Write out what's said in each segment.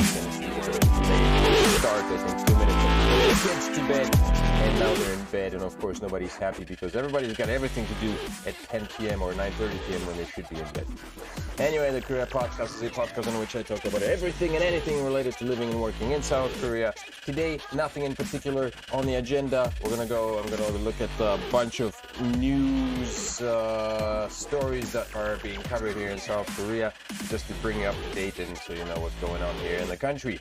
since we were late to start, I think 2 minutes ago. The kids to bed, and now they're in bed, and of course nobody's happy because everybody's got everything to do at 10 p.m. or 9:30 p.m. when they should be in bed. Anyway, the Korea Podcast is a podcast in which I talk about everything and anything related to living and working in South Korea. Today, nothing in particular on the agenda. I'm gonna look at a bunch of news stories that are being covered here in South Korea, just to bring you up to date and so you know what's going on here in the country.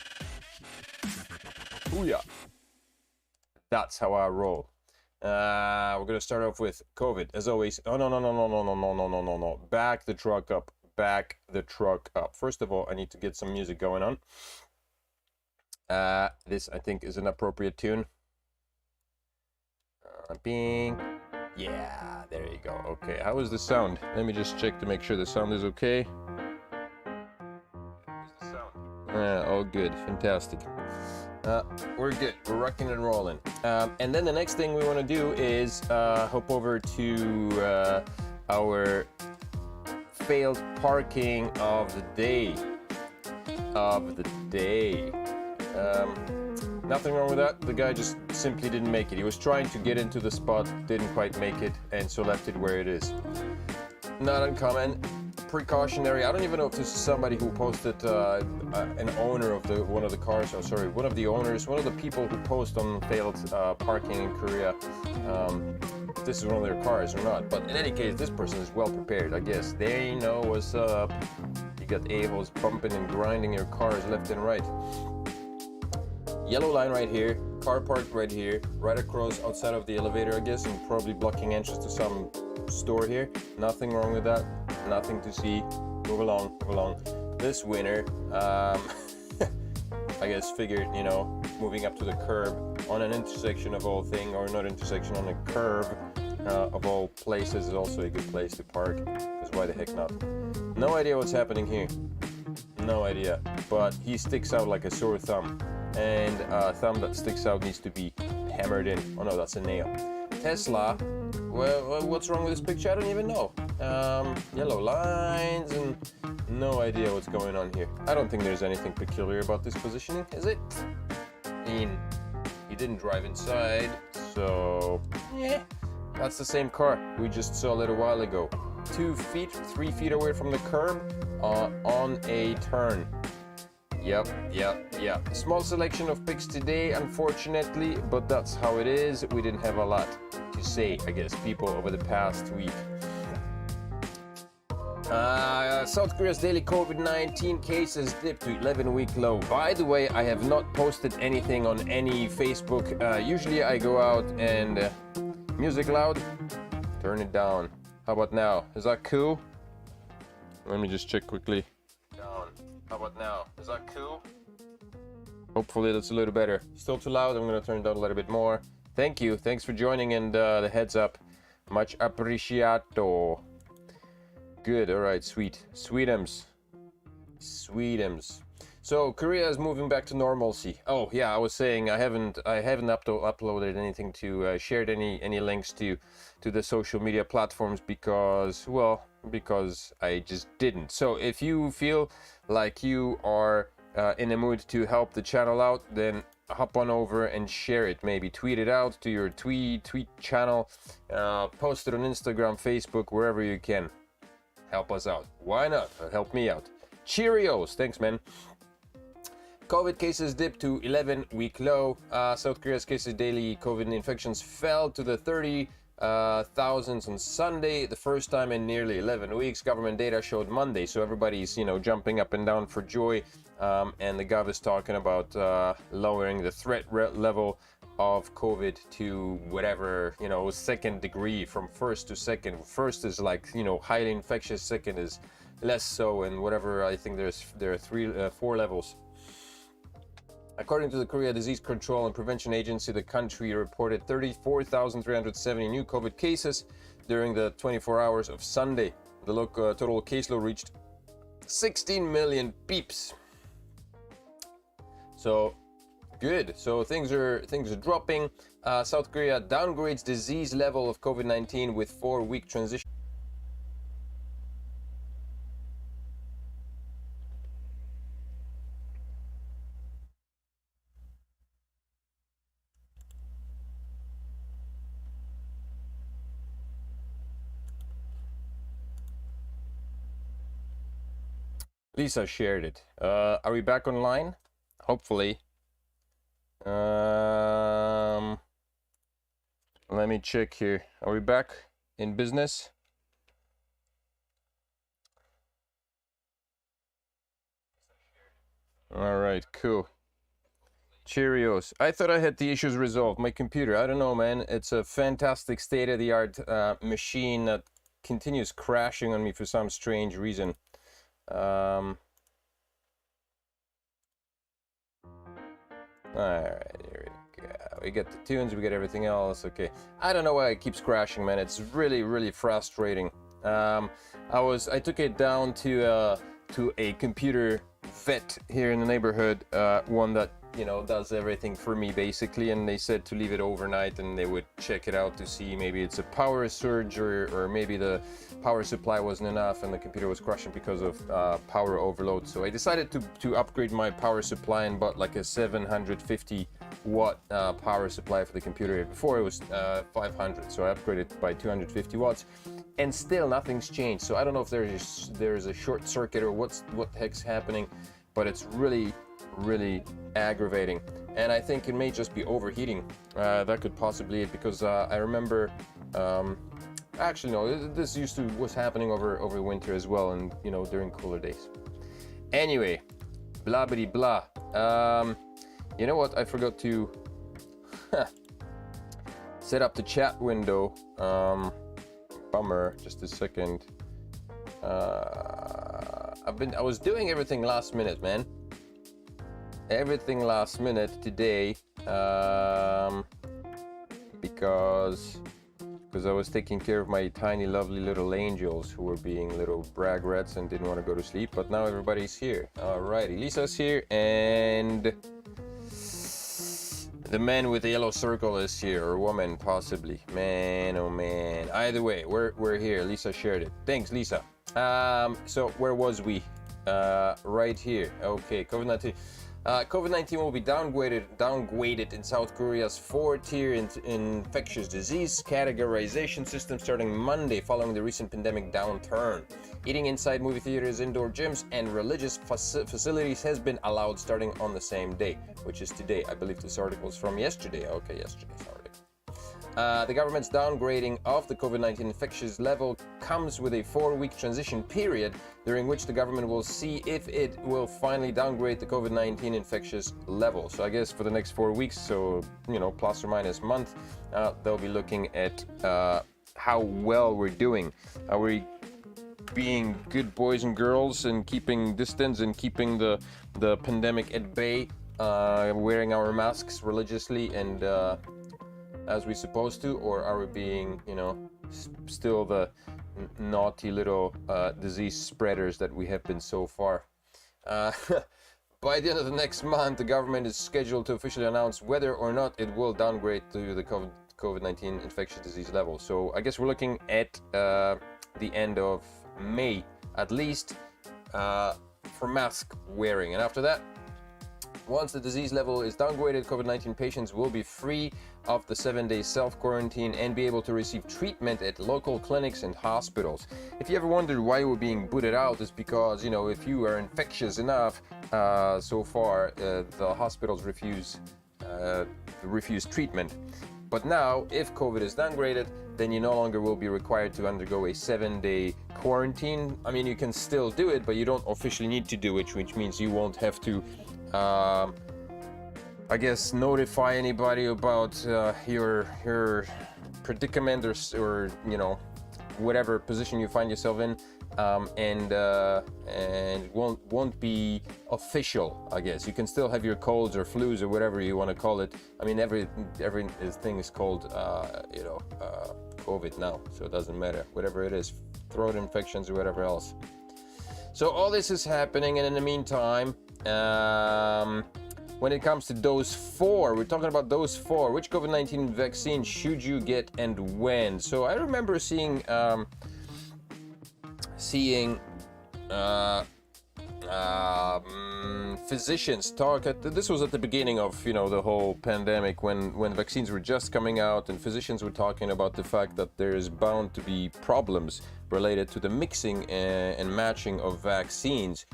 Booyah! That's how I roll. We're gonna start off with COVID, as always. Oh no! Back the truck up. Back the truck up. First of all, I need to get some music going on. This I think is an appropriate tune. Bing. Yeah, there you go. Okay, how is the sound? Let me just check to make sure the sound is okay. All good, fantastic. We're good. We're rocking and rolling. And then the next thing we want to do is hop over to our failed parking of the day. Nothing wrong with that. The guy just simply didn't make it. He was trying to get into the spot, didn't quite make it, and so left it where it is. Not uncommon. Precautionary. I don't even know if this is somebody who posted an owner of one of the cars. Oh, sorry, one of the owners, one of the people who post on failed parking in Korea. This is one of their cars or not. But in any case, this person is well prepared. I guess they know what's up. You got a-holes bumping and grinding your cars left and right. Yellow line right here, car parked right here, right across outside of the elevator, I guess, and probably blocking entrance to some store here. Nothing wrong with that, nothing to see. Move along, move along. This winner, I guess figured, you know, moving up to the curb on an intersection of all thing, or not intersection, on a curb of all places is also a good place to park, because why the heck not? No idea what's happening here, no idea, but he sticks out like a sore thumb. And a thumb that sticks out needs to be hammered in. Oh no, that's a nail. Tesla. Well, what's wrong with this picture? I don't even know. Yellow lines and no idea what's going on here. I don't think there's anything peculiar about this positioning, is it? I mean, he didn't drive inside, so yeah. That's the same car we just saw a little while ago. 2 feet, 3 feet away from the curb on a turn. Yep. Small selection of pics today, unfortunately, but that's how it is. We didn't have a lot to say, I guess, people over the past week. South Korea's daily COVID-19 cases dipped to 11-week low. By the way, I have not posted anything on any Facebook. Usually I go out and music loud, turn it down. How about now? Is that cool? Let me just check quickly. Down. How about now? Is that cool? Hopefully that's a little better. Still too loud? I'm gonna turn it down a little bit more. Thank you. Thanks for joining and the heads up. Much appreciato. Good. All right. Sweet. Sweetums. So Korea is moving back to normalcy. Oh yeah, I was saying I haven't uploaded anything to shared any links to the social media platforms because I just didn't. So if you feel like you are in a mood to help the channel out, then hop on over and share it. Maybe tweet it out to your tweet channel, post it on Instagram, Facebook, wherever you can. Help us out. Why not? Help me out. Cheerios. Thanks, man. COVID cases dipped to 11-week low. South Korea's cases daily COVID infections fell to the 30,000s on Sunday, the first time in nearly 11 weeks. Government data showed Monday, so everybody's jumping up and down for joy. And the gov is talking about lowering the threat level of COVID to whatever, second degree, from first to second. First is like, highly infectious. Second is less so, and whatever. I think there are 4 levels. According to the Korea Disease Control and Prevention Agency, the country reported 34,370 new COVID cases during the 24 hours of Sunday. The total caseload reached 16 million peeps. So good. So things are dropping. South Korea downgrades disease level of COVID-19 with 4-week transition. Lisa shared it. Are we back online? Hopefully. Let me check here. Are we back in business? All right, cool. Cheerios. I thought I had the issues resolved. My computer, I don't know, man. It's a fantastic state-of-the-art machine that continues crashing on me for some strange reason. All right, here we go. We get the tunes, we get everything else. Okay, I don't know why it keeps crashing, man. It's really, really frustrating. I took it down to a computer vet here in the neighborhood, one that, you know, does everything for me basically, and they said to leave it overnight and they would check it out to see maybe it's a power surge or maybe the power supply wasn't enough and the computer was crashing because of power overload. So I decided to upgrade my power supply and bought like a 750 watt power supply for the computer. Before it was 500, so I upgraded by 250 watts, and still nothing's changed. So I don't know if there's a short circuit or what the heck's happening, but it's really aggravating, and I think it may just be overheating. That could possibly it, because I remember actually no, this was happening over winter as well, and you know, during cooler days. Anyway, blah bitty blah. You know what, I forgot to set up the chat window. Bummer. Just a second. I was doing everything last minute, man. Everything last minute today, because I was taking care of my tiny lovely little angels who were being little brag rats and didn't want to go to sleep, but now everybody's here. Alrighty, Lisa's here, and the man with the yellow circle is here, or woman possibly. Man, oh man. Either way, we're here. Lisa shared it. Thanks, Lisa. So where was we? Right here. Okay, COVID-19. COVID-19 will be downgraded in South Korea's 4-tier infectious disease categorization system starting Monday following the recent pandemic downturn. Eating inside movie theaters, indoor gyms, and religious facilities has been allowed starting on the same day, which is today. I believe this article is from yesterday. Okay, yesterday, sorry. The government's downgrading of the COVID-19 infectious level comes with a 4-week transition period during which the government will see if it will finally downgrade the COVID-19 infectious level. So I guess for the next 4 weeks, so, you know, plus or minus a month, they'll be looking at how well we're doing. Are we being good boys and girls and keeping distance and keeping the pandemic at bay, wearing our masks religiously and as we're supposed to, or are we being, you know, still the naughty little disease spreaders that we have been so far? By the end of the next month, the government is scheduled to officially announce whether or not it will downgrade to the COVID-19 infectious disease level. So I guess we're looking at the end of May, at least, for mask wearing. And after that, once the disease level is downgraded, COVID-19 patients will be free of the 7-day self-quarantine and be able to receive treatment at local clinics and hospitals. If you ever wondered why we're being booted out, it's because, you know, if you are infectious enough, so far the hospitals refuse treatment. But now, if COVID is downgraded, then you no longer will be required to undergo a 7-day quarantine. I mean, you can still do it, but you don't officially need to do it, which means you won't have to I guess notify anybody about your predicament or you know, whatever position you find yourself in, and won't be official. I guess you can still have your colds or flus or whatever you want to call it. I mean, everything is called you know, COVID now, so it doesn't matter, whatever it is, throat infections or whatever else. So all this is happening, and in the meantime, when it comes to dose 4, we're talking about dose 4. Which COVID-19 vaccine should you get and when? So I remember seeing physicians talk this was at the beginning of, you know, the whole pandemic, when vaccines were just coming out, and physicians were talking about the fact that there is bound to be problems related to the mixing and matching of vaccines.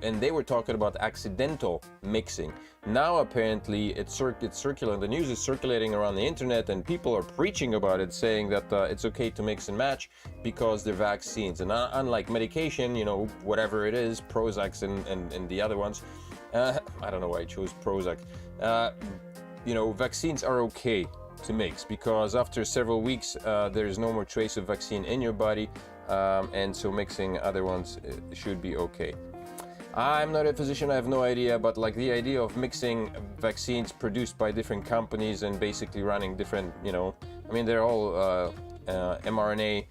and they were talking about accidental mixing. Now apparently it's circulating, the news is circulating around the internet, and people are preaching about it, saying that it's okay to mix and match because they're vaccines. And unlike medication, you know, whatever it is, Prozac and the other ones, I don't know why I chose Prozac. You know, vaccines are okay to mix because after several weeks there's no more trace of vaccine in your body, and so mixing other ones should be okay. I'm not a physician, I have no idea, but like the idea of mixing vaccines produced by different companies and basically running different, you know, I mean, they're all mRNA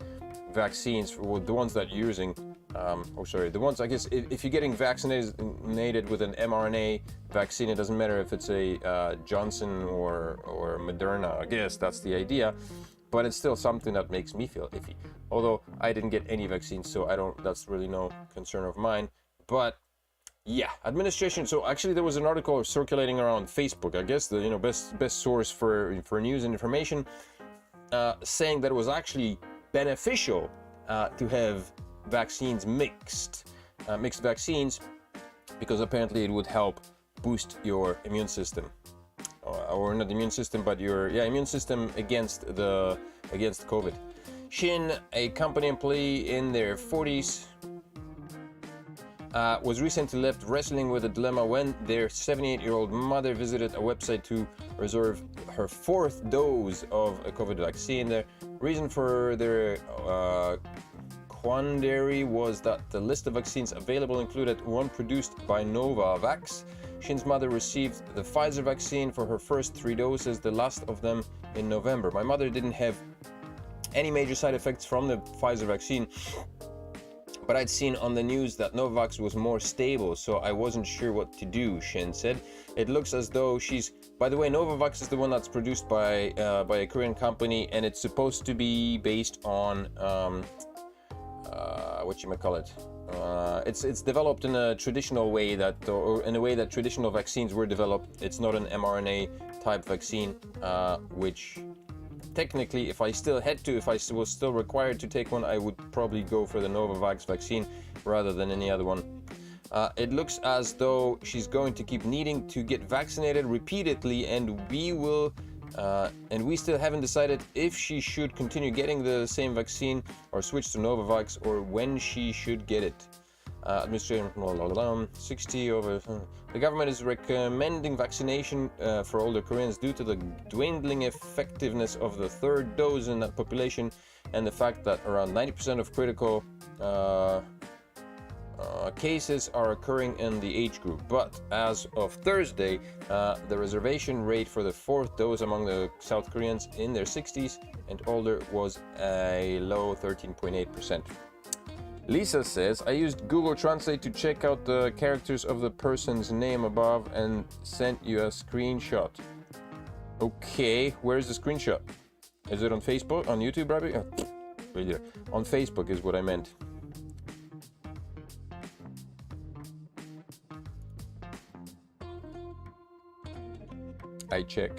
vaccines, for the ones that you're using. The ones, I guess, if you're getting vaccinated with an mRNA vaccine, it doesn't matter if it's a Johnson or Moderna. I guess that's the idea, but it's still something that makes me feel iffy. Although I didn't get any vaccines, so that's really no concern of mine. But yeah, administration. So actually, there was an article circulating around Facebook, I guess, the best source for news and information, saying that it was actually beneficial to have vaccines mixed vaccines, because apparently it would help boost your immune system, or not immune system, but your immune system against COVID. Shin, a company employee in their 40s, was recently left wrestling with a dilemma when their 78-year-old mother visited a website to reserve her 4th dose of a COVID vaccine. The reason for their quandary was that the list of vaccines available included one produced by Novavax. Shin's mother received the Pfizer vaccine for her first 3 doses, the last of them in November. My mother didn't have any major side effects from the Pfizer vaccine, but I'd seen on the news that Novavax was more stable, so I wasn't sure what to do, Shin said. It looks as though by the way, Novavax is the one that's produced by a Korean company, and it's supposed to be based on it's developed in a traditional way or in a way that traditional vaccines were developed. It's not an mRNA type vaccine, which technically, if I was still required to take one, I would probably go for the Novavax vaccine rather than any other one. It looks as though she's going to keep needing to get vaccinated repeatedly, and we still haven't decided if she should continue getting the same vaccine or switch to Novavax, or when she should get it. Administration 60 over. The government is recommending vaccination for older Koreans due to the dwindling effectiveness of the 3rd dose in that population, and the fact that around 90% of critical cases are occurring in the age group. But as of Thursday, the reservation rate for the 4th dose among the South Koreans in their 60s and older was a low 13.8%. Lisa says, I used Google Translate to check out the characters of the person's name above and sent you a screenshot. Okay, where's the screenshot? Is it on Facebook? On YouTube, Rabbi? Oh, right there. On Facebook is what I meant. I check.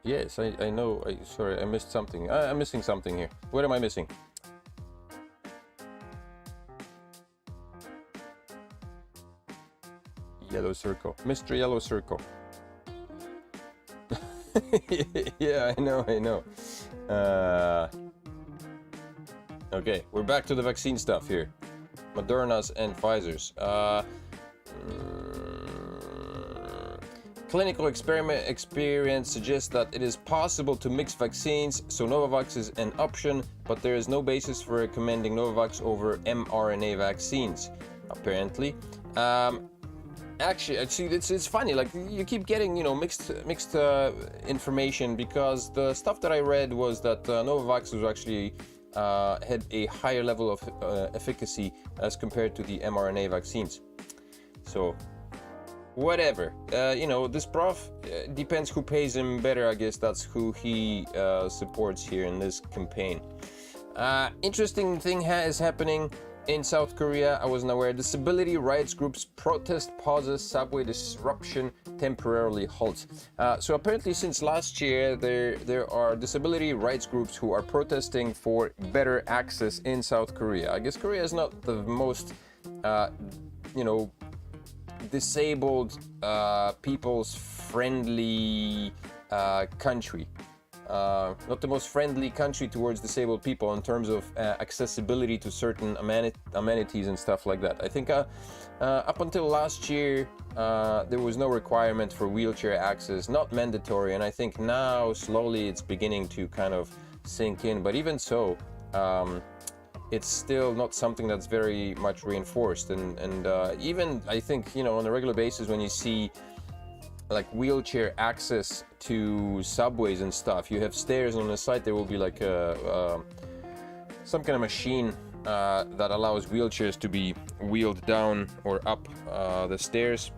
Yes, I know. Sorry, I missed something. I'm missing something here. What am I missing? Yellow circle. Mr. Yellow Circle. Yeah, I know. Okay, we're back to the vaccine stuff here. Moderna's and Pfizer's. Clinical experience suggests that it is possible to mix vaccines, so Novavax is an option, but there is no basis for recommending Novavax over mRNA vaccines, apparently. Actually, it's funny. Like, you keep getting, mixed information, because the stuff that I read was that Novavax was actually had a higher level of efficacy as compared to the mRNA vaccines. So, whatever. This prof depends who pays him better. I guess that's who he supports here in this campaign. Interesting thing is happening in South Korea. I wasn't aware. Disability rights groups protest pauses, subway disruption temporarily halts. So apparently since last year, there are disability rights groups who are protesting for better access in South Korea. I guess Korea is not the most, disabled people's friendly country. Not the most friendly country towards disabled people in terms of accessibility to certain amenities and stuff like that. I think up until last year there was no requirement for wheelchair access, not mandatory, and I think now slowly it's beginning to kind of sink in, but even so it's still not something that's very much reinforced, and even I think, on a regular basis when you see like wheelchair access to subways and stuff, you have stairs, and on the side there will be like some kind of machine that allows wheelchairs to be wheeled down or up the stairs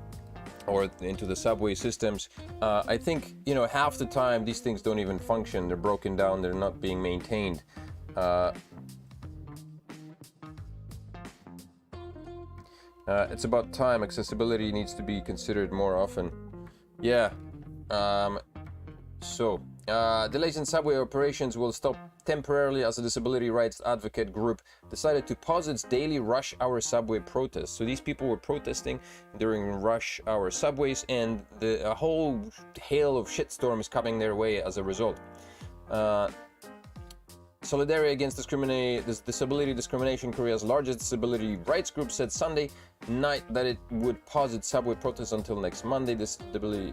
or into the subway systems. I think half the time these things don't even function. They're broken down, they're not being maintained. It's about time. Accessibility needs to be considered more often. Yeah. Delays in subway operations will stop temporarily as a disability rights advocate group decided to pause its daily rush hour subway protests. So these people were protesting during rush hour subways, and a whole hail of shitstorms coming their way as a result. Solidarity Against Disability Discrimination, Korea's largest disability rights group, said Sunday night that it would pause its subway protests until next Monday. This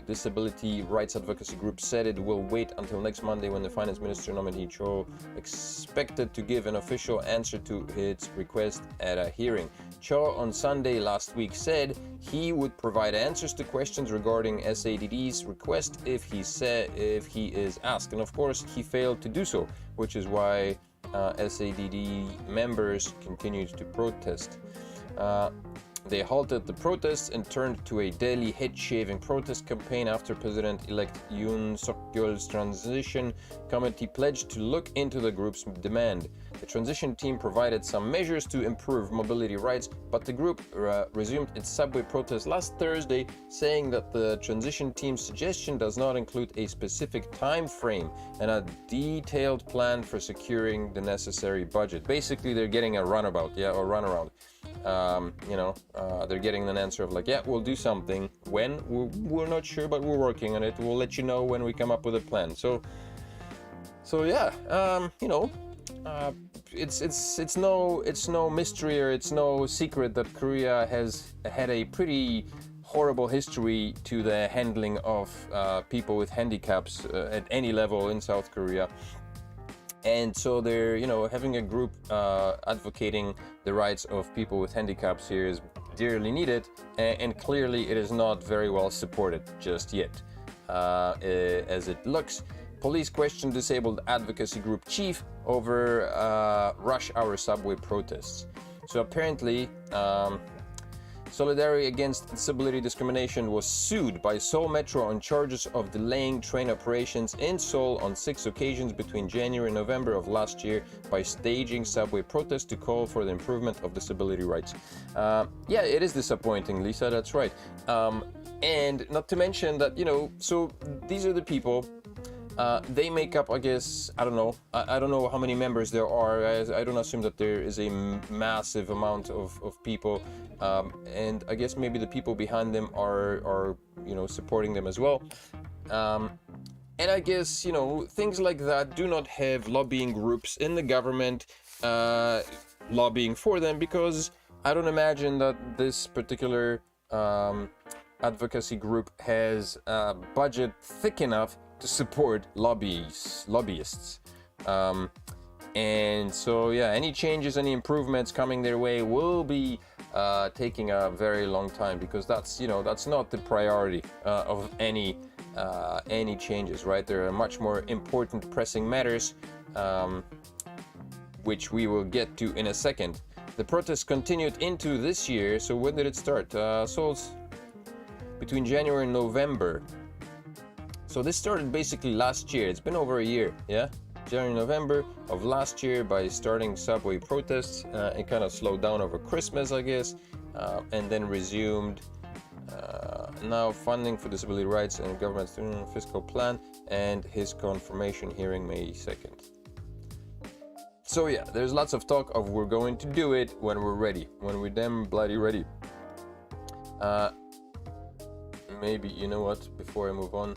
disability rights advocacy group said it will wait until next Monday, when the finance minister nominee Cho expected to give an official answer to its request at a hearing. Cho on Sunday last week said he would provide answers to questions regarding SADD's request if he is asked, and of course he failed to do so, which is why SADD members continued to protest. They halted the protests and turned to a daily head-shaving protest campaign after President-elect Yoon Suk-yeol's transition committee pledged to look into the group's demand. The transition team provided some measures to improve mobility rights, but the group resumed its subway protest last Thursday, saying that the transition team's suggestion does not include a specific time frame and a detailed plan for securing the necessary budget. Basically, they're getting a runabout, or runaround. They're getting an answer of like, yeah, we'll do something. When? We're not sure, but we're working on it. We'll let you know when we come up with a plan. So yeah, it's no mystery, or it's no secret that Korea has had a pretty horrible history to the handling of people with handicaps at any level in South Korea. And so they're, having a group advocating the rights of people with handicaps here is dearly needed, and clearly it is not very well supported just yet. As it looks, police questioned disabled advocacy group chief over rush hour subway protests. So apparently, Solidarity Against Disability Discrimination was sued by Seoul Metro on charges of delaying train operations in Seoul on 6 occasions between January and November of last year by staging subway protests to call for the improvement of disability rights. Yeah, it is disappointing, Lisa, that's right. And not to mention that, so these are the people. They make up, I guess, I don't know. I don't know how many members there are. I don't assume that there is a massive amount of people. And I guess maybe the people behind them are supporting them as well. And I guess, things like that do not have lobbying groups in the government lobbying for them, because I don't imagine that this particular advocacy group has a budget thick enough to support lobbyists. And so yeah, any changes, any improvements coming their way will be taking a very long time, because that's not the priority of any changes, right? There are much more important pressing matters, which we will get to in a second. The protests continued into this year. So when did it start? Seoul's between January and November. So this started basically last year. It's been over a year, yeah? January, November of last year by starting subway protests. It kind of slowed down over Christmas, I guess, and then resumed. Now funding for disability rights and government fiscal plan, and his confirmation hearing May 2nd. So yeah, there's lots of talk of we're going to do it when we're ready, when we're damn bloody ready. Maybe, you know what, before I move on,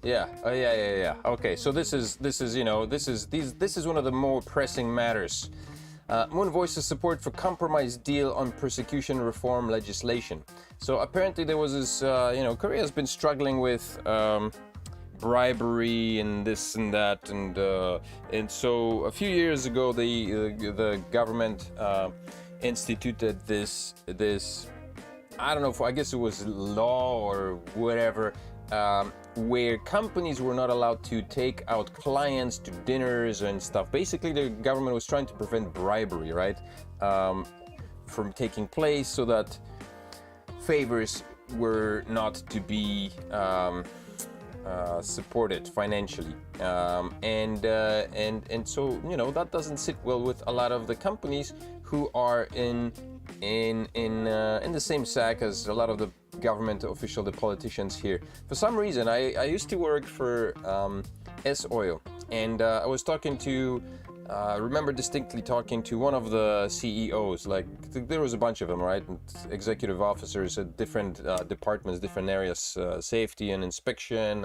yeah. Okay, so this is one of the more pressing matters. Moon voices support for compromise deal on persecution reform legislation. So apparently there was this, Korea's been struggling with bribery and this and that, and so a few years ago the government instituted this I don't know, I guess it was law or whatever, where companies were not allowed to take out clients to dinners and stuff. Basically, the government was trying to prevent bribery, right, from taking place, so that favors were not to be supported financially, and so that doesn't sit well with a lot of the companies who are in the same sack as a lot of the government official, the politicians here. For some reason, I used to work for S-Oil, and I was talking to, remember distinctly talking to one of the CEOs, like there was a bunch of them, right? Executive officers at different departments, different areas, safety and inspection,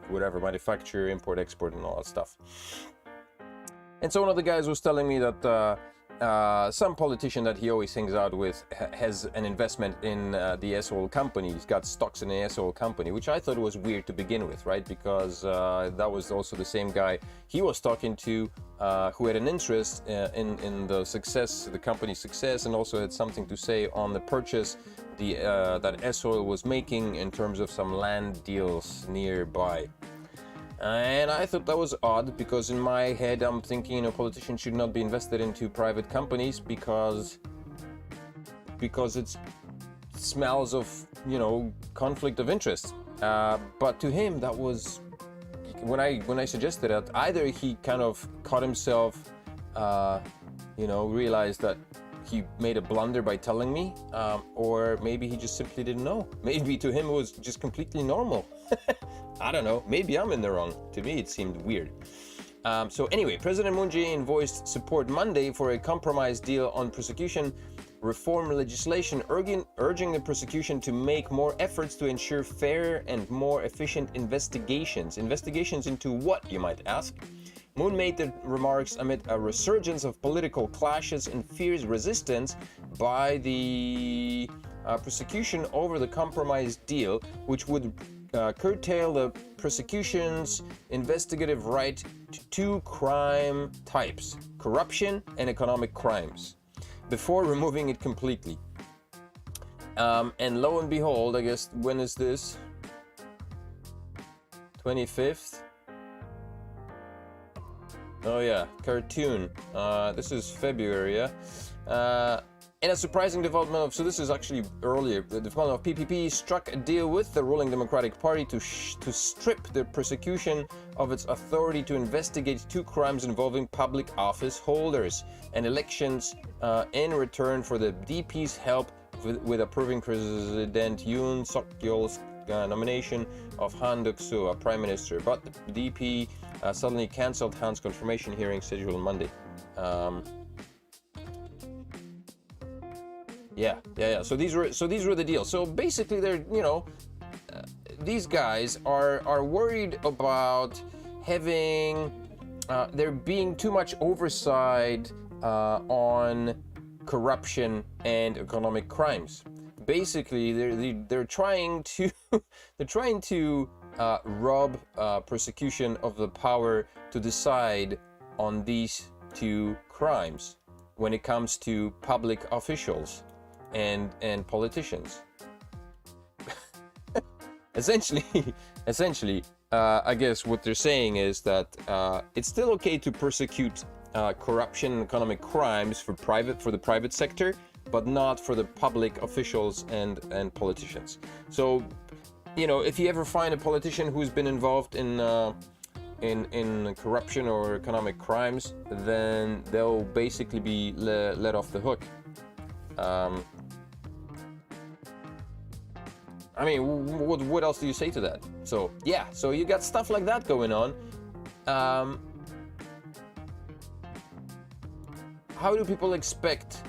whatever, manufacture, import, export, and all that stuff. And so one of the guys was telling me that some politician that he always hangs out with has an investment in the S-Oil company. He's got stocks in the S-Oil company, which I thought was weird to begin with, right? Because that was also the same guy he was talking to, who had an interest in the success, the company's success, and also had something to say on the purchase that S-Oil was making in terms of some land deals nearby. And I thought that was odd, because in my head I'm thinking, politicians should not be invested into private companies because it smells of, conflict of interest. But to him, that was, when I suggested that, either he kind of caught himself, realized that he made a blunder by telling me, or maybe he just simply didn't know. Maybe to him it was just completely normal. I don't know, maybe I'm in the wrong. To me it seemed weird. So anyway, President Moon Jae-in voiced support Monday for a compromise deal on persecution reform legislation, urging the prosecution to make more efforts to ensure fair and more efficient investigations. Investigations into what, you might ask? Moon made the remarks amid a resurgence of political clashes and fierce resistance by the prosecution over the compromise deal, which would curtail the prosecution's investigative right to two crime types, corruption and economic crimes, before removing it completely. And lo and behold, I guess, when is this? 25th? Oh yeah, cartoon. This is February, yeah? In a surprising development so this is actually earlier, the development of PPP struck a deal with the ruling Democratic Party to strip the prosecution of its authority to investigate two crimes involving public office holders and elections in return for the DP's help with approving President Yoon Suk-yeol's nomination of Han Duck-soo, a prime minister. But the DP suddenly cancelled Han's confirmation hearing scheduled on Monday. Yeah. So these were the deals. So basically, they're these guys are worried about having there being too much oversight on corruption and economic crimes. Basically, they're trying to rob prosecution of the power to decide on these two crimes when it comes to public officials and politicians. essentially, essentially, I guess what they're saying is that it's still okay to persecute corruption and economic crimes for the private sector, but not for the public officials and politicians. So, you know, if you ever find a politician who's been involved in corruption or economic crimes, then they'll basically be let off the hook. I mean, what else do you say to that? So yeah, so you got stuff like that going on. How do people expect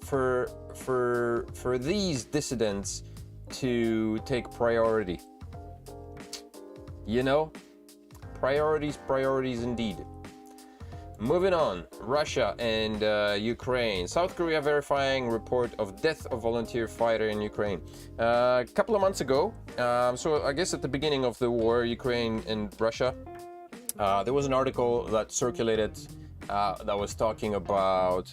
for these dissidents to take priority? You know, priorities indeed. Moving on, Russia and Ukraine. South Korea verifying report of death of volunteer fighter in Ukraine. A couple of months ago, so I guess at the beginning of the war, Ukraine and Russia, there was an article that circulated that was talking about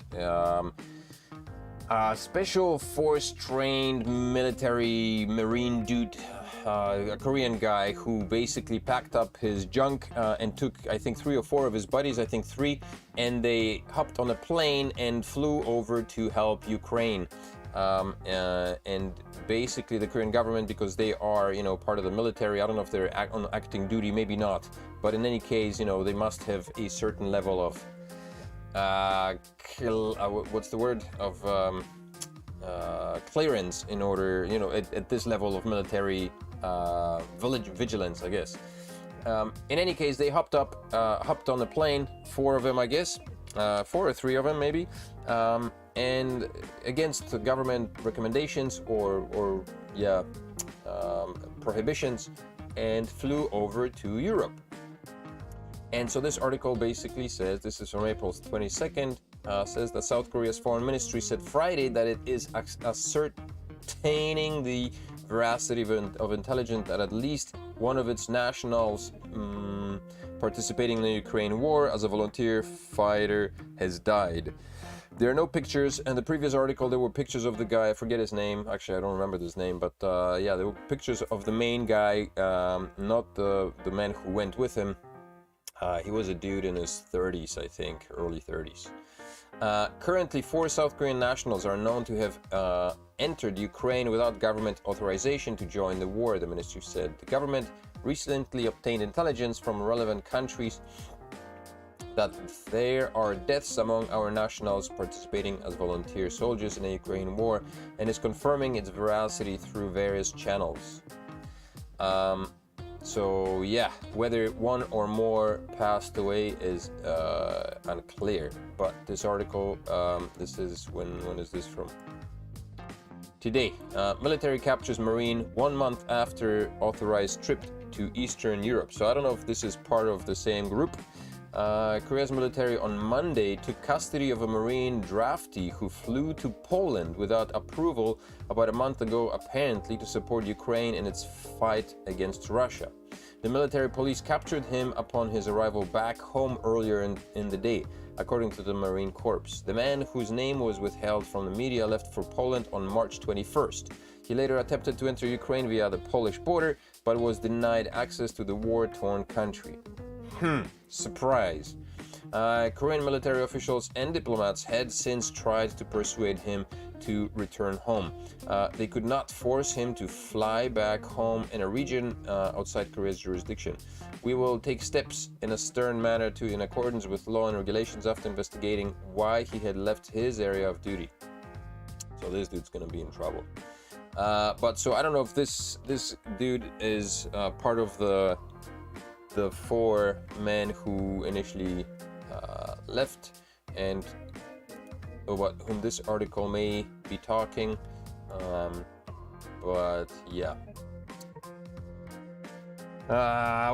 special force trained military marine dude, a Korean guy who basically packed up his junk and took, I think, 3 or 4 of his buddies, I think 3, and they hopped on a plane and flew over to help Ukraine. And basically the Korean government, because they are, you know, part of the military, I don't know if they're on acting duty, maybe not, but in any case, you know, they must have a certain level of what's the word of clearance in order, you know, at this level of military vigilance, I guess. In any case, they hopped on the plane, 4 of them, I guess, 4 or 3 of them maybe, and against the government recommendations or prohibitions, and flew over to Europe. And so this article basically says, this is from April 22nd, says that South Korea's foreign ministry said Friday that it is ascertaining the veracity of intelligence that at least one of its nationals participating in the Ukraine war as a volunteer fighter has died. There are no pictures. In the previous article, there were pictures of the guy. I forget his name. Actually, I don't remember his name. But yeah, there were pictures of the main guy, not the man who went with him. He was a dude in his 30s, I think, early 30s. Currently, 4 South Korean nationals are known to have entered Ukraine without government authorization to join the war, the ministry said. The government recently obtained intelligence from relevant countries that there are deaths among our nationals participating as volunteer soldiers in the Ukraine war, and is confirming its veracity through various channels. So yeah, whether one or more passed away is unclear. But this article, this is when is this from? Today, military captures Marine 1 month after authorized trip to Eastern Europe. So I don't know if this is part of the same group. Korea's military on Monday took custody of a Marine draftee who flew to Poland without approval about a month ago, apparently to support Ukraine in its fight against Russia. The military police captured him upon his arrival back home earlier in the day, according to the Marine Corps. The man, whose name was withheld from the media, left for Poland on March 21st. He later attempted to enter Ukraine via the Polish border, but was denied access to the war-torn country. Surprise. Korean military officials and diplomats had since tried to persuade him to return home. They could not force him to fly back home in a region outside Korea's jurisdiction. We will take steps in a stern manner in accordance with law and regulations after investigating why he had left his area of duty. So this dude's gonna be in trouble. But so I don't know if this dude is part of the 4 men who initially left and about whom this article may be talking, but yeah.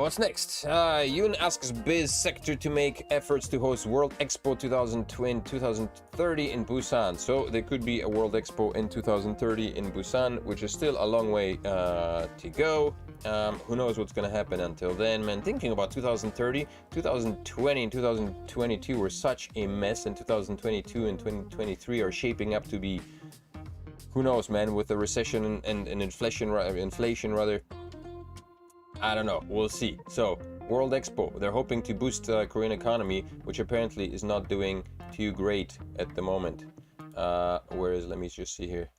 What's next? Yoon asks biz sector to make efforts to host World Expo 2030 in Busan. So there could be a World Expo in 2030 in Busan, which is still a long way to go. Who knows what's going to happen until then, man. Thinking about 2030, 2020 and 2022 were such a mess, and 2022 and 2023 are shaping up to be who knows, man, with the recession and inflation rather. I don't know, we'll see. So, World Expo, they're hoping to boost Korean economy, which apparently is not doing too great at the moment. Whereas, let me just see here.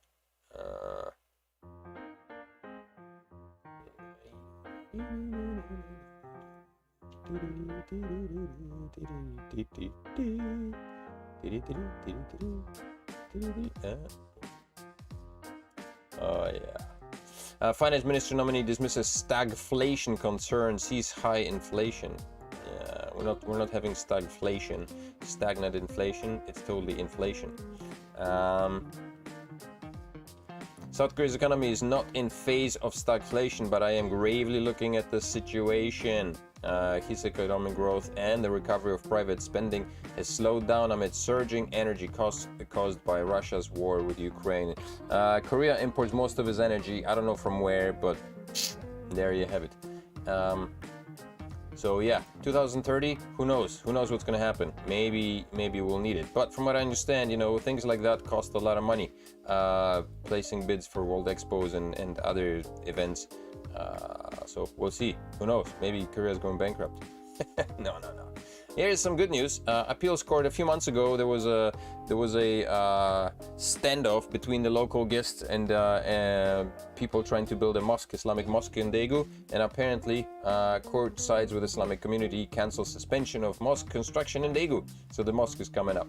Oh yeah. Finance Minister nominee dismisses stagflation concern, sees high inflation. Yeah, we're not having stagflation, stagnant inflation. It's totally inflation. South Korea's economy is not in phase of stagflation, but I am gravely looking at the situation. His economic growth and the recovery of private spending has slowed down amid surging energy costs caused by Russia's war with Ukraine. Korea imports most of its energy. I don't know from where, but there you have it. So yeah, 2030, who knows? Who knows what's going to happen? Maybe we'll need it. But from what I understand, you know, things like that cost a lot of money. Placing bids for World Expos and other events. So we'll see. Who knows? Maybe Korea's going bankrupt. No. Here's some good news. Appeals court a few months ago. There was a standoff between the local guests and people trying to build a mosque, Islamic mosque in Daegu, and apparently court sides with Islamic community, cancel suspension of mosque construction in Daegu. So the mosque is coming up.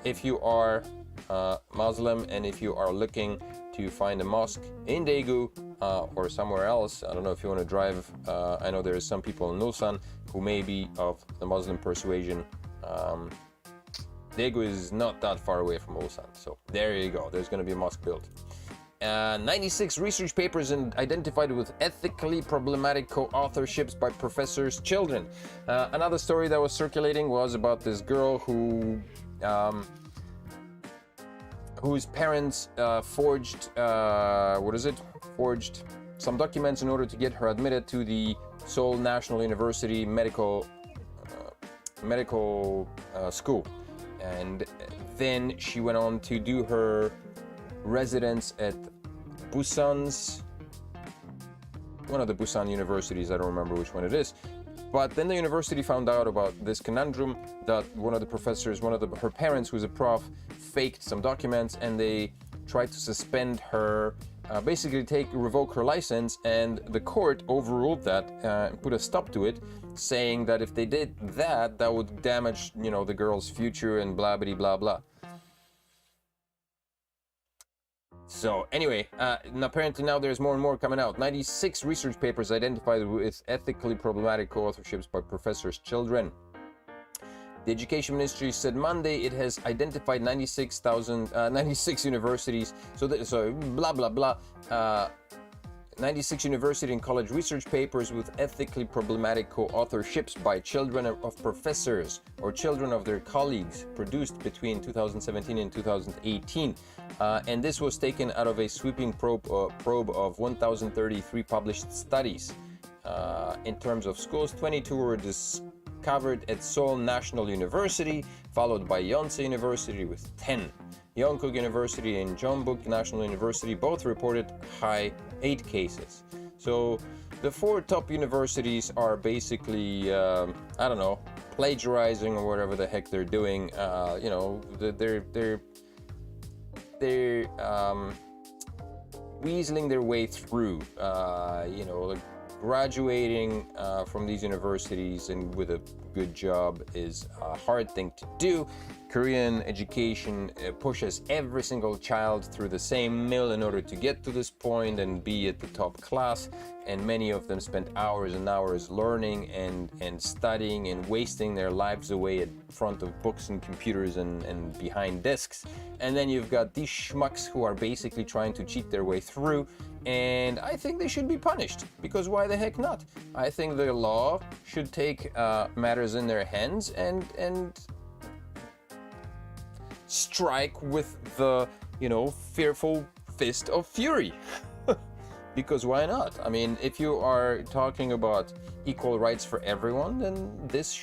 If you are Muslim and if you are looking to find a mosque in Daegu or somewhere else, I don't know if you want to drive. I know there are some people in Ulsan who may be of the Muslim persuasion. Daegu is not that far away from Ulsan, so there you go. There's going to be a mosque built. 96 research papers identified with ethically problematic co-authorships by professors' children. Another story that was circulating was about this girl whose parents forged some documents in order to get her admitted to the Seoul National University medical school, and then she went on to do her residence at one of the Busan universities. I don't remember which one it is. But then the university found out about this conundrum that one of her parents, who's a prof, faked some documents, and they tried to suspend her, basically revoke her license, and the court overruled that and put a stop to it, saying that if they did that, that would damage, you know, the girl's future and blah blah blah blah. So anyway, and apparently now there's more and more coming out. 96 research papers identified with ethically problematic co-authorships by professors' children. The Education Ministry said Monday it has identified 96 universities. So blah blah blah. 96 university and college research papers with ethically problematic co-authorships by children of professors or children of their colleagues produced between 2017 and 2018. And this was taken out of a sweeping probe of 1,033 published studies. In terms of schools, 22 were discovered at Seoul National University, followed by Yonsei University with 10. Yongguk University and Jeonbuk National University both reported 8 cases. So the 4 top universities are basically, I don't know, plagiarizing or whatever the heck they're doing. You know, they're weaseling their way through. You know, like graduating from these universities and with a good job is a hard thing to do. Korean education pushes every single child through the same mill in order to get to this point and be at the top class, and many of them spend hours and hours learning and studying and wasting their lives away in front of books and computers and behind desks. And then you've got these schmucks who are basically trying to cheat their way through, and I think they should be punished, because why the heck not? I think the law should take matters in their hands and strike with the, you know, fearful fist of fury. Because why not? I mean, if you are talking about equal rights for everyone, then these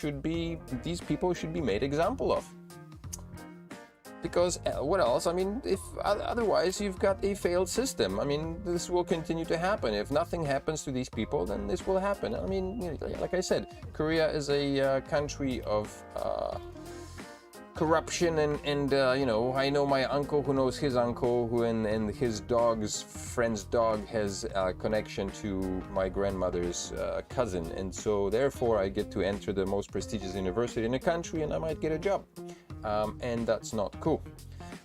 people should be made example of. Because what else? I mean, if otherwise you've got a failed system. I mean, this will continue to happen. If nothing happens to these people, then this will happen. I mean, you know, like I said, Korea is a country of corruption, and you know, I know my uncle who knows his uncle, who and his dog's friend's dog has a connection to my grandmother's cousin, and so therefore I get to enter the most prestigious university in the country, and I might get a job. And that's not cool.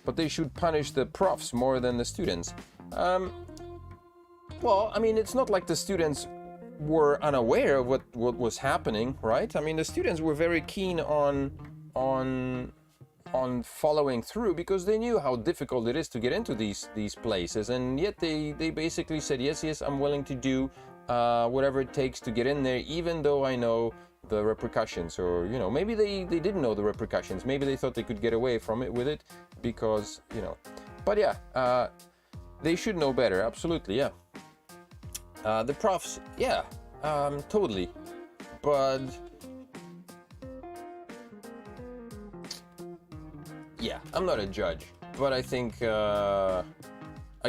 But they should punish the profs more than the students. Well, I mean, it's not like the students were unaware of what was happening, right? I mean, the students were very keen on following through because they knew how difficult it is to get into these places, and yet they basically said, yes, I'm willing to do whatever it takes to get in there, even though I know the repercussions. Or, you know, maybe they didn't know the repercussions. Maybe they thought they could get away from it with it because, you know. But yeah, they should know better. Absolutely, yeah. The profs, yeah, totally. But yeah, I'm not a judge, but I think I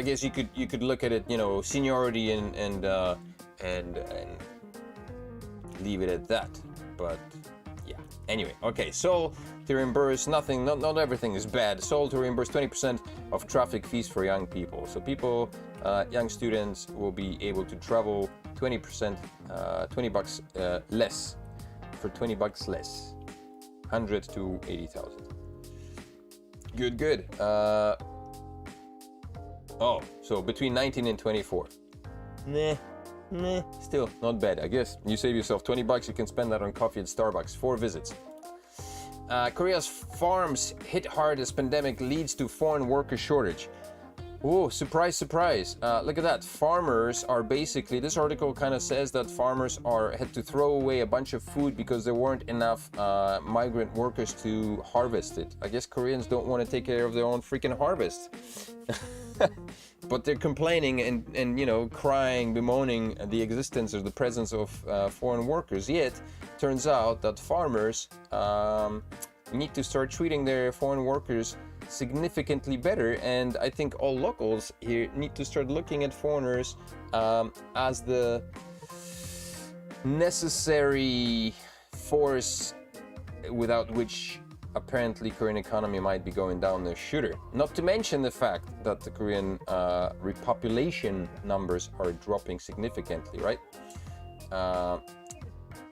guess you could look at it, you know, seniority and leave it at that. But yeah, anyway, okay, Seoul to reimburse nothing, not everything is bad. Seoul to reimburse 20% of traffic fees for young people. So people, young students will be able to travel 20%, $20 less, for $20 less, 100 to 80,000. Good. Oh, so between 19 and 24. Nah, still not bad. I guess you save yourself $20. You can spend that on coffee at Starbucks. 4 visits. Korea's farms hit hard as pandemic leads to foreign worker shortage. Oh, surprise. Look at that. Farmers are basically, this article kind of says that farmers had to throw away a bunch of food because there weren't enough migrant workers to harvest it. I guess Koreans don't want to take care of their own freaking harvest. But they're complaining and you know, crying, bemoaning the existence or the presence of foreign workers. Yet, turns out that farmers need to start treating their foreign workers significantly better, and I think all locals here need to start looking at foreigners as the necessary force without which apparently Korean economy might be going down the shitter. Not to mention the fact that the Korean repopulation numbers are dropping significantly, right?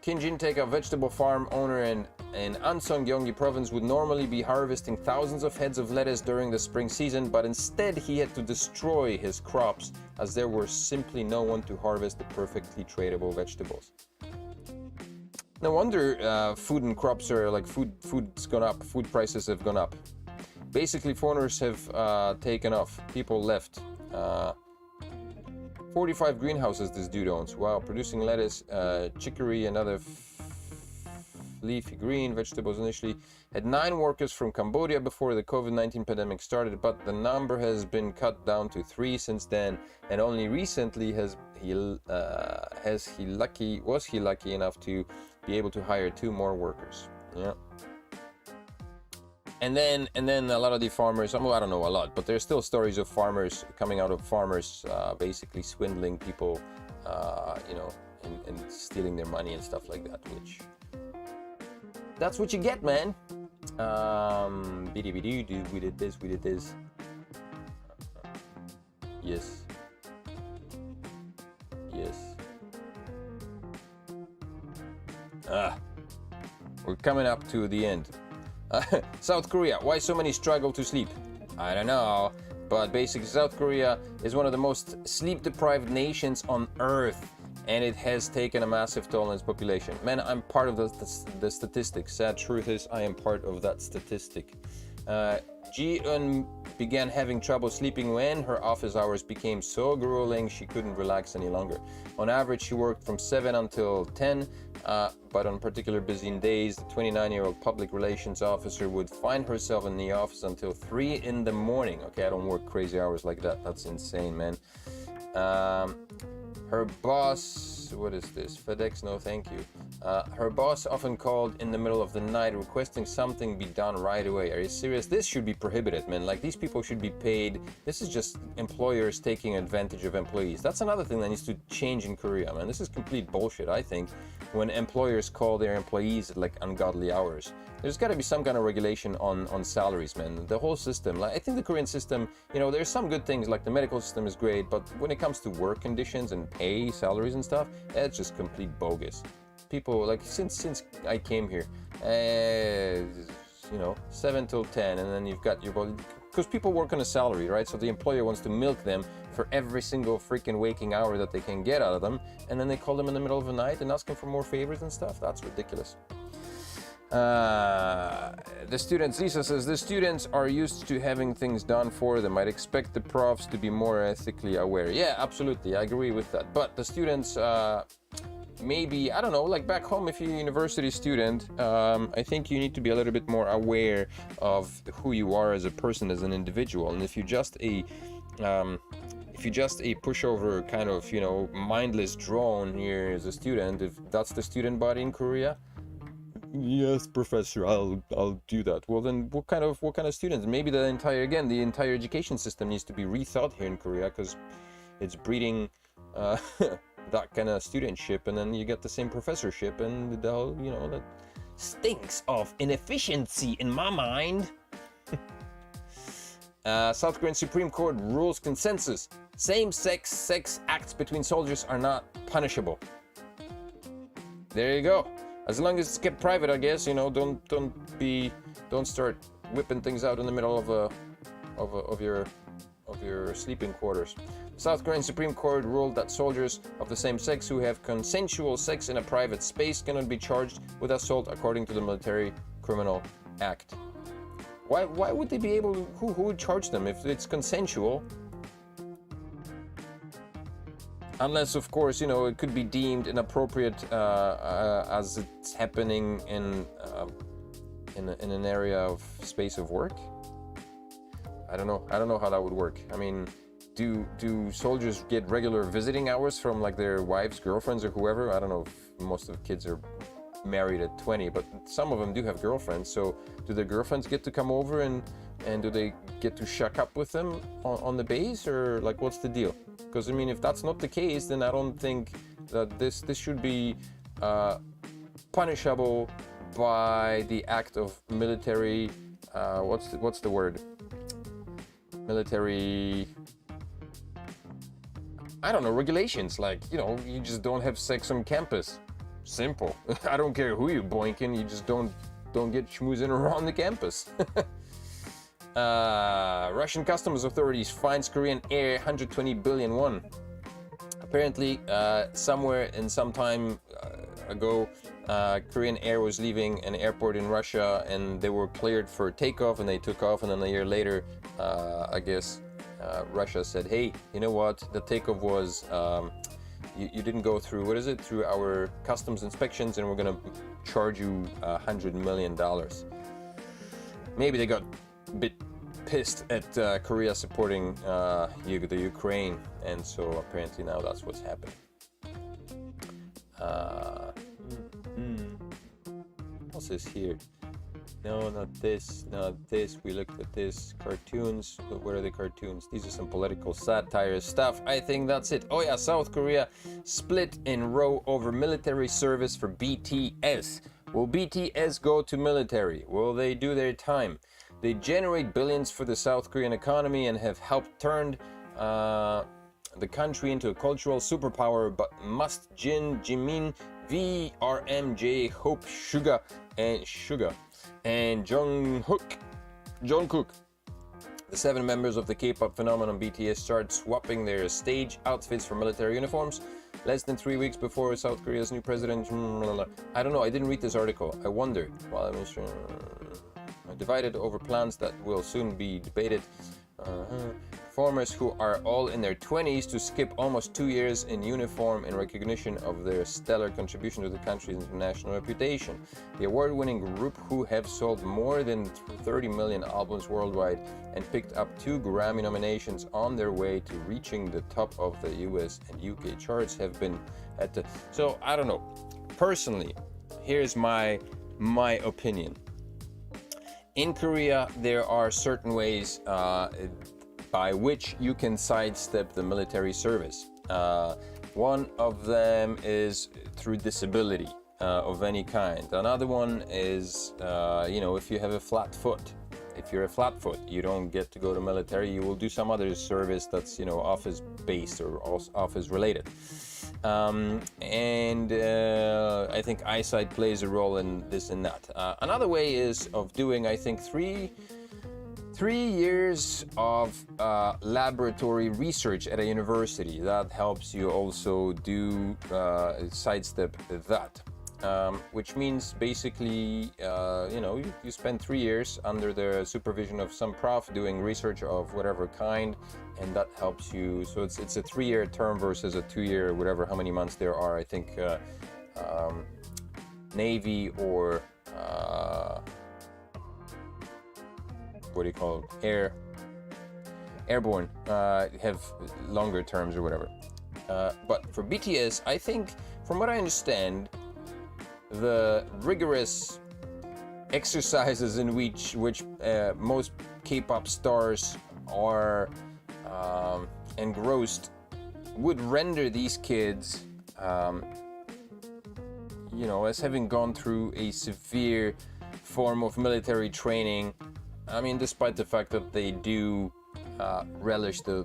Kim Jin-taek, a vegetable farm owner in Anseong, Gyeonggi province, would normally be harvesting thousands of heads of lettuce during the spring season, but instead he had to destroy his crops as there were simply no one to harvest the perfectly tradable vegetables. No wonder food and crops are like food's gone up, food prices have gone up. Basically, foreigners have taken off, people left. 45 greenhouses this dude owns. Wow, producing lettuce, chicory, and other leafy green vegetables. Initially had 9 workers from Cambodia before the COVID-19 pandemic started, but the number has been cut down to 3 since then, and only recently was he lucky enough to be able to hire 2 more workers. Yeah. And then a lot of the farmers, well, I don't know a lot, but there's still stories of farmers coming out of farmers basically swindling people, you know, and stealing their money and stuff like that, which that's what you get, man. We did this. Yes. We're coming up to the end. South Korea, why so many struggle to sleep? I don't know, but basically South Korea is one of the most sleep-deprived nations on Earth, and it has taken a massive toll on its population. Man, I'm part of the statistics. Sad truth is, I am part of that statistic. Ji-eun began having trouble sleeping when her office hours became so grueling she couldn't relax any longer. On average, she worked from 7 until 10, but on particular busy days, the 29-year-old public relations officer would find herself in the office until 3 in the morning. Okay, I don't work crazy hours like that. That's insane, man. Her boss, what is this? FedEx, no thank you. Her boss often called in the middle of the night requesting something be done right away. Are you serious? This should be prohibited, man. Like, these people should be paid. This is just employers taking advantage of employees. That's another thing that needs to change in Korea, man. This is complete bullshit, I think, when employers call their employees at like ungodly hours. There's got to be some kind of regulation on salaries, man. The whole system, like, I think the Korean system, you know, there's some good things, like the medical system is great, but when it comes to work conditions and pay, salaries and stuff, it's just complete bogus. People, like, since I came here, you know, 7 till 10, and then you've got your body, because people work on a salary, right? So the employer wants to milk them for every single freaking waking hour that they can get out of them, and then they call them in the middle of the night and ask them for more favors and stuff. That's ridiculous. The students, Lisa says, the students are used to having things done for them. I'd expect the profs to be more ethically aware. Yeah, absolutely, I agree with that. But the students, maybe, I don't know, like back home, if you're a university student, I think you need to be a little bit more aware of who you are as a person, as an individual. And if you're just a pushover kind of, you know, mindless drone here as a student, if that's the student body in Korea, yes, professor, I'll do that. Well, then what kind of students? Maybe the entire education system needs to be rethought here in Korea, because it's breeding that kind of studentship, and then you get the same professorship, and you know, that stinks of inefficiency in my mind. South Korean Supreme Court rules consensus: same-sex sex acts between soldiers are not punishable. There you go. As long as it's kept private, I guess. You know, don't start whipping things out in the middle of your sleeping quarters. South Korean Supreme Court ruled that soldiers of the same sex who have consensual sex in a private space cannot be charged with assault according to the Military Criminal Act. Why would they be able to, who would charge them if it's consensual? Unless, of course, you know, it could be deemed inappropriate as it's happening in an area of space of work. I don't know how that would work. I mean, do soldiers get regular visiting hours from like their wives, girlfriends, or whoever? I don't know if most of the kids are married at 20, but some of them do have girlfriends. So do their girlfriends get to come over and do they get to shack up with them on the base, or like what's the deal? Because I mean, if that's not the case, then I don't think that this should be punishable by the act of military. What's the word? Military. I don't know, regulations. Like, you know, you just don't have sex on campus. Simple. I don't care who you're boinking. You just don't get schmoozing around the campus. Russian customs authorities fines Korean Air 120 billion won. Apparently, somewhere in some time ago, Korean Air was leaving an airport in Russia, and they were cleared for takeoff, and they took off, and then a year later, I guess, Russia said, hey, you know what, the takeoff was, you didn't go through, through our customs inspections, and we're gonna charge you $100 million. Maybe they got a bit pissed at Korea supporting the Ukraine, and so apparently now that's what's happening. What's this here? No, not this, not this. We looked at this. Cartoons. What are the cartoons? These are some political satire stuff. I think that's it. Oh yeah, South Korea split in row over military service for BTS. Will BTS go to military? Will they do their time? They generate billions for the South Korean economy and have helped turn the country into a cultural superpower, but must Jin, Jimin, VRMJ, Hope, Suga, and Jungkook, the 7 members of the K-pop phenomenon BTS, started swapping their stage outfits for military uniforms less than 3 weeks before South Korea's new president. I don't know, I didn't read this article. I wonder. Well, divided over plans that will soon be debated. performers who are all in their 20s to skip almost 2 years in uniform in recognition of their stellar contribution to the country's international reputation. The award-winning group, who have sold more than 30 million albums worldwide and picked up 2 Grammy nominations on their way to reaching the top of the US and UK charts, have been at the... So, I don't know. Personally, here's my opinion. In Korea, there are certain ways by which you can sidestep the military service. One of them is through disability of any kind. Another one is, if you have a flat foot. If you're a flat foot, you don't get to go to military. You will do some other service that's, office-based or office-related. I think eyesight plays a role in this and that. Another way is of doing, I think, three years of laboratory research at a university. That helps you also do sidestep that. Which means basically, you spend 3 years under the supervision of some prof doing research of whatever kind, and that helps you. So it's a 3-year term versus a 2-year, whatever, how many months there are. I think Navy or what do you call it? Airborne have longer terms or whatever. But for BTS, I think, from what I understand, the rigorous exercises in which most K-pop stars are engrossed would render these kids, as having gone through a severe form of military training. I mean, despite the fact that they do relish the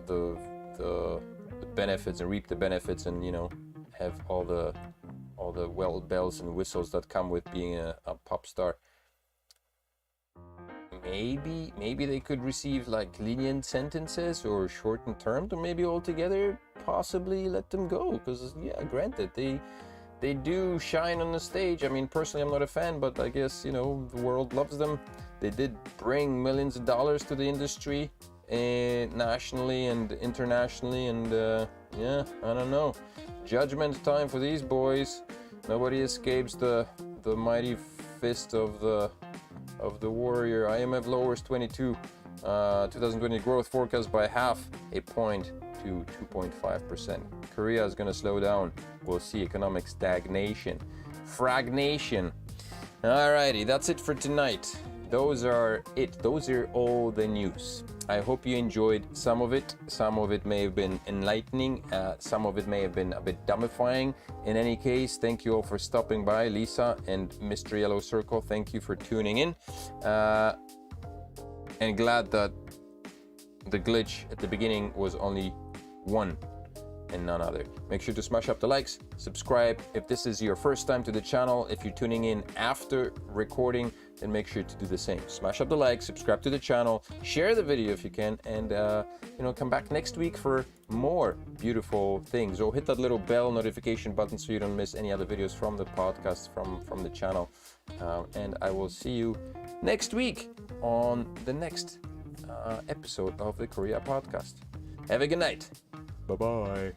benefits and reap the benefits, and have all the bells and whistles that come with being a pop star. Maybe they could receive like lenient sentences or shortened terms, or maybe altogether possibly let them go, because granted, they do shine on the stage. I mean, personally, I'm not a fan, but I guess the world loves them. They did bring millions of dollars to the industry, nationally and internationally, and I don't know. Judgment time for these boys. Nobody escapes the mighty fist of the warrior. IMF lowers 2020 growth forecast by half a point to 2.5%. Korea is going to slow down. We'll see economic stagnation. Fragnation. Alrighty, that's it for tonight. Those are all the news. I hope you enjoyed some of it. Some of it may have been enlightening. Some of it may have been a bit dumbifying. In any case, thank you all for stopping by. Lisa and Mr. Yellow Circle, thank you for tuning in. And glad that the glitch at the beginning was only one and none other. Make sure to smash up the likes, subscribe if this is your first time to the channel. If you're tuning in after recording, then make sure to do the same. Smash up the like, subscribe to the channel, share the video if you can, and come back next week for more beautiful things. Or hit that little bell notification button so you don't miss any other videos from the podcast, from the channel. And I will see you next week on the next episode of the Korea podcast. Have a good night. Bye-bye.